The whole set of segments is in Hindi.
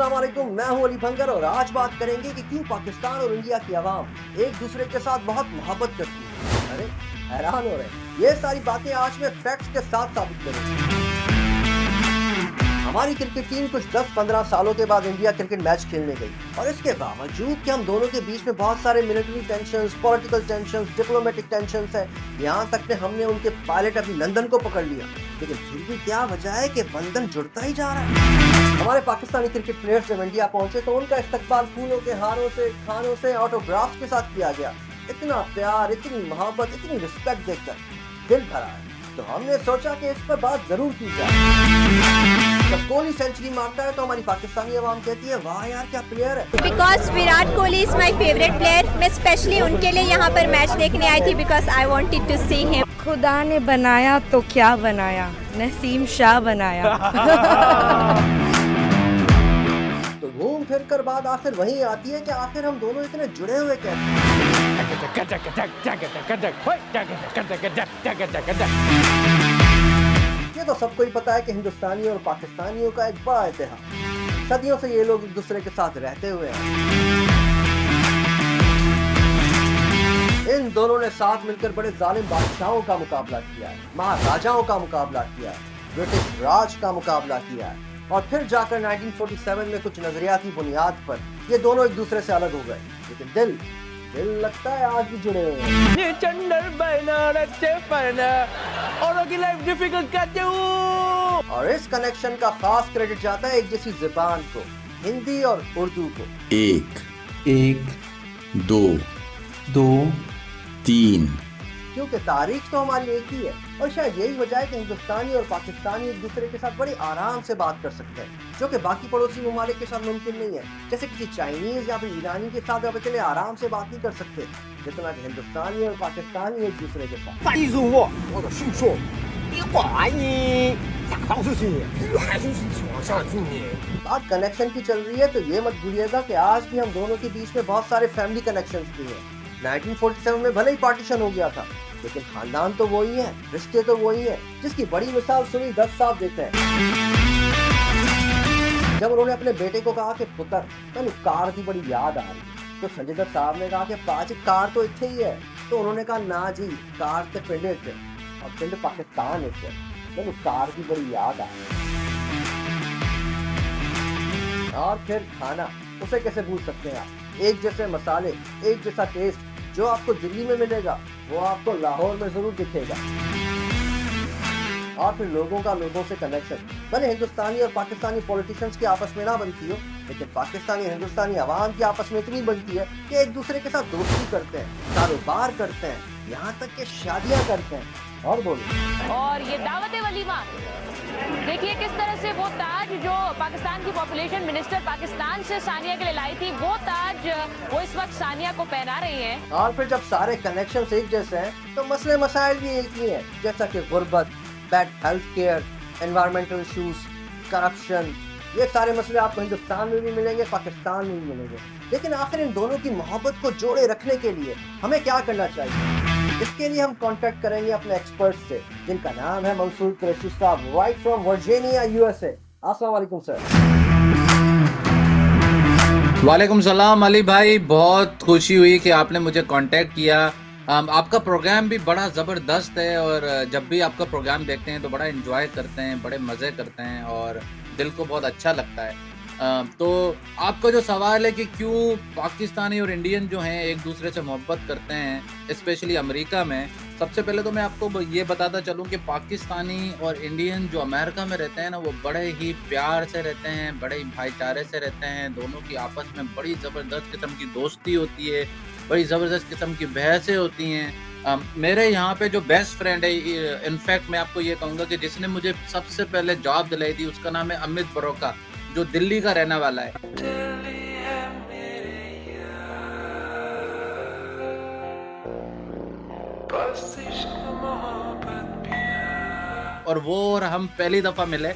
अस्सलाम वालेकुम, मैं हूं अली भंगर और आज बात करेंगे कि क्यों पाकिस्तान और इंडिया की आवाम एक दूसरे के साथ बहुत मोहब्बत करती है। अरे हैरान हो रहे हैं, ये सारी बातें आज मैं फैक्ट्स के साथ साबित करूंगा। हमारी क्रिकेट टीम कुछ 10-15 सालों के बाद इंडिया क्रिकेट मैच खेलने गई और इसके बावजूद कि हम दोनों के बीच में बहुत सारे military tensions, political tensions, diplomatic tensions है, यहाँ तक कि हमने उनके पायलट अभिनंदन को पकड़ लिया, लेकिन फिर भी क्या वजह है कि बंधन जुड़ता ही जा रहा है। हमारे पाकिस्तानी क्रिकेट प्लेयर्स जब इंडिया पहुंचे तो उनका इस्तकबाल फूलों के हारों से, खानों से, ऑटोग्राफ के साथ किया गया। इतना प्यार, इतनी मोहब्बत, इतनी रिस्पेक्ट देखकर दिल भरा है। तो हमने सोचा कि इस पर बात जरूर की जाए। जब कोहली सेंचुरी मारता है तो हमारी पाकिस्तानी आवाम कहती है वाह यार क्या प्लेयर है। Because Virat Kohli is my favourite player. मैं स्पेशली उनके लिए यहाँ पर मैच देखने आई थी because I wanted to see him. खुदा ने बनाया तो क्या बनाया, नसीम शाह बनाया। तो घूम फिर कर बात आखिर वहीं आती है कि आखिर हम दोनों इतने जुड़े हुए कैसे। ये तो सबको ही पता है कि हिंदुस्तानी और पाकिस्तानियों का एक बड़ा इतिहास, सदियों से ये लोग एक दूसरे के साथ रहते हुए हैं। इन दोनों ने साथ मिलकर बड़े जालिम बादशाहों का मुकाबला किया है, महाराजाओं का मुकाबला किया है, ब्रिटिश राज का मुकाबला किया है और फिर जाकर 1947 में कुछ नजरियाती बुनियाद पर ये दोनों एक दूसरे से अलग हो गए, लेकिन दिल लगता है आज भी जुड़े हुए हैं। ये चंडर औरों की लाइफ डिफिकल्ट करते हो। और इस कनेक्शन का खास क्रेडिट जाता है एक जैसी जुबान को, हिंदी और उर्दू को। एक, दो, तीन। क्योंकि तारीख तो हमारी एक ही है और शायद यही वजह है कि हिंदुस्तानी और पाकिस्तानी एक दूसरे के साथ बड़ी आराम से बात कर सकते हैं, जो कि बाकी पड़ोसी ममालिक के साथ मुमकिन नहीं है। जैसे किसी चाइनीज या फिर ईरानी के साथ आप इतने आराम से बात नहीं कर सकते जितना कि हिंदुस्तानी और पाकिस्तानी एक दूसरे के साथ। बात कनेक्शन की चल रही है तो ये मत भूलिएगा कि आज भी हम दोनों के बीच में बहुत सारे फैमिली कनेक्शंस भी हैं। 1947 में भले ही पार्टीशन हो गया था, लेकिन खानदान तो वही है, रिश्ते तो वही है, जिसकी बड़ी मिसाल सुनी 10 साहब देते हैं। जब उन्होंने अपने बेटे को कहा कि पुत्र मैंने कार की बड़ी याद आ रही, तो संजय दत्त साहब ने कहा कि पाजी कार तो इतने ही है। तो उन्होंने कहा ना जी, कार के पिंड थे और पिंड पाकिस्तान थे, मैंने कार की बड़ी याद आ रही। और फिर खाना, उसे कैसे भूल सकते हैं आप। एक जैसे मसाले, एक जैसा टेस्ट, जो आपको दिल्ली में मिलेगा वो आपको लाहौर में जरूर दिखेगा। और फिर लोगों से कनेक्शन, भले हिंदुस्तानी और पाकिस्तानी पॉलिटिशियंस की आपस में ना बनती हो, लेकिन पाकिस्तानी और हिंदुस्तानी आवाम की आपस में इतनी बनती है कि एक दूसरे के साथ दोस्ती करते हैं, कारोबार करते हैं, यहाँ तक कि शादियाँ करते हैं। और बोलो। और ये दावत वलीमा देखिए किस तरह से वो ताज जो पाकिस्तान की पॉपुलेशन मिनिस्टर पाकिस्तान से सानिया के लिए लाई थी, वो ताज वो इस वक्त सानिया को पहना रही हैं। और फिर जब सारे कनेक्शन एक जैसे हैं तो मसले मसाइल भी एक ही हैं, जैसा कि गुर्बत, bad health care, environmental issues, corruption. ये सारे मसले आपको हिंदुस्तान में भी मिलेंगे, पाकिस्तान में भी मिलेंगे। लेकिन आखिर इन दोनों की मोहब्बत को जोड़े रखने के लिए हमें क्या करना चाहिए? इसके लिए हम कांटेक्ट करेंगे अपने एक्सपर्ट से, जिनका नाम है मंसूर कुरैशी साहब, राइट फ्रॉम वर्जीनिया, यूएसए। अस्सलाम वालेकुम सर। वालेकुम सलाम अली भाई, बहुत खुशी हुई कि आपने मुझे कांटेक्ट किया। आपका प्रोग्राम भी बड़ा ज़बरदस्त है और जब भी आपका प्रोग्राम देखते हैं तो बड़ा एंजॉय करते हैं, बड़े मज़े करते हैं और दिल को बहुत अच्छा लगता है। तो आपका जो सवाल है कि क्यों पाकिस्तानी और इंडियन जो हैं एक दूसरे से मोहब्बत करते हैं, स्पेशली अमेरिका में, सबसे पहले तो मैं आपको ये बताता चलूँ कि पाकिस्तानी और इंडियन जो अमेरिका में रहते हैं ना, वो बड़े ही प्यार से रहते हैं, बड़े ही भाईचारे से रहते हैं। दोनों की आपस में बड़ी ज़बरदस्त किस्म की दोस्ती होती है, बड़ी ज़बरदस्त किस्म की बहसें होती हैं। मेरे यहाँ पे जो बेस्ट फ्रेंड है, इनफैक्ट मैं आपको ये कहूँगा कि जिसने मुझे सबसे पहले जॉब दिलाई थी, उसका नाम है अमित बरोका, जो दिल्ली का रहने वाला है। और वो और हम पहली दफ़ा मिले,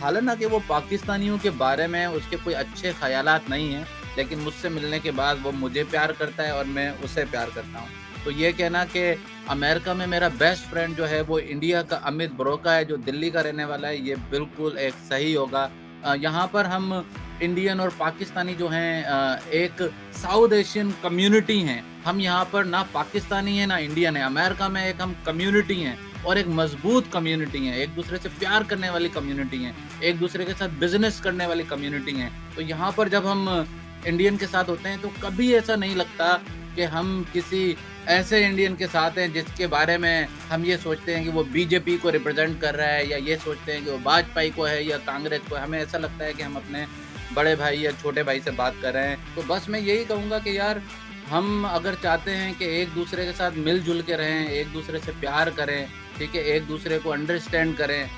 हालांकि वो पाकिस्तानियों के बारे में उसके कोई अच्छे ख्यालात नहीं हैं, लेकिन मुझसे मिलने के बाद वो मुझे प्यार करता है और मैं उसे प्यार करता हूँ। तो ये कहना कि अमेरिका में मेरा बेस्ट फ्रेंड जो है वो इंडिया का अमित बरोका है, जो दिल्ली का रहने वाला है, ये बिल्कुल एक सही होगा। यहाँ पर हम इंडियन और पाकिस्तानी जो हैं एक साउथ एशियन कम्युनिटी हैं। हम यहाँ पर ना पाकिस्तानी हैं ना इंडियन है, अमेरिका में एक हम कम्युनिटी हैं और एक मजबूत कम्युनिटी है, एक दूसरे से प्यार करने वाली कम्युनिटी है, एक दूसरे के साथ बिजनेस करने वाली कम्युनिटी है। तो यहाँ पर जब हम इंडियन के साथ होते हैं तो कभी ऐसा नहीं लगता कि हम किसी ऐसे इंडियन के साथ हैं जिसके बारे में हम ये सोचते हैं कि वो बीजेपी को रिप्रेजेंट कर रहा है, या ये सोचते हैं कि वो वाजपेयी को है या कांग्रेस को है। हमें ऐसा लगता है कि हम अपने बड़े भाई या छोटे भाई से बात कर रहे हैं। तो बस मैं यही कहूँगा कि यार हम अगर चाहते हैं कि एक दूसरे के साथ मिलजुल के रहें, एक दूसरे से प्यार करें, ठीक है, एक दूसरे को अंडरस्टैंड करें,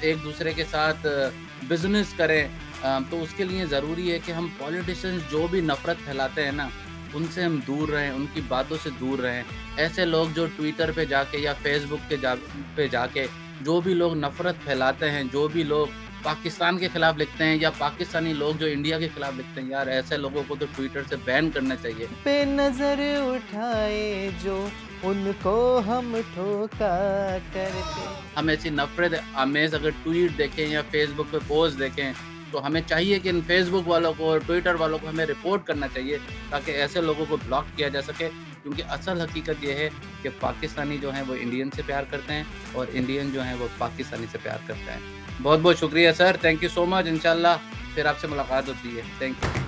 एक दूसरे के साथ बिजनेस करें, तो उसके लिए ज़रूरी है कि हम पॉलिटिशियंस जो भी नफ़रत फैलाते हैं ना, उनसे हम दूर रहें, उनकी बातों से दूर रहें। ऐसे लोग जो ट्विटर पे जाके या फेसबुक पे जाके जो भी लोग नफ़रत फैलाते हैं, जो भी लोग पाकिस्तान के खिलाफ लिखते हैं या पाकिस्तानी लोग जो इंडिया के खिलाफ लिखते हैं, यार ऐसे लोगों को तो ट्विटर से बैन करना चाहिए। पे नजर उठाए जो उनको हम ठोका करते। हम ऐसी नफरत आमेज अगर ट्वीट देखें या फेसबुक पे पोस्ट देखें तो हमें चाहिए कि इन फेसबुक वालों को और ट्विटर वालों को हमें रिपोर्ट करना चाहिए ताकि ऐसे लोगों को ब्लॉक किया जा सके। क्योंकि असल हकीकत ये है कि पाकिस्तानी जो हैं वो इंडियन से प्यार करते हैं और इंडियन जो हैं वो पाकिस्तानी से प्यार करते हैं। बहुत बहुत शुक्रिया sir, thank you so much. इंशाल्लाह फिर आपसे मुलाकात होती है। Thank you.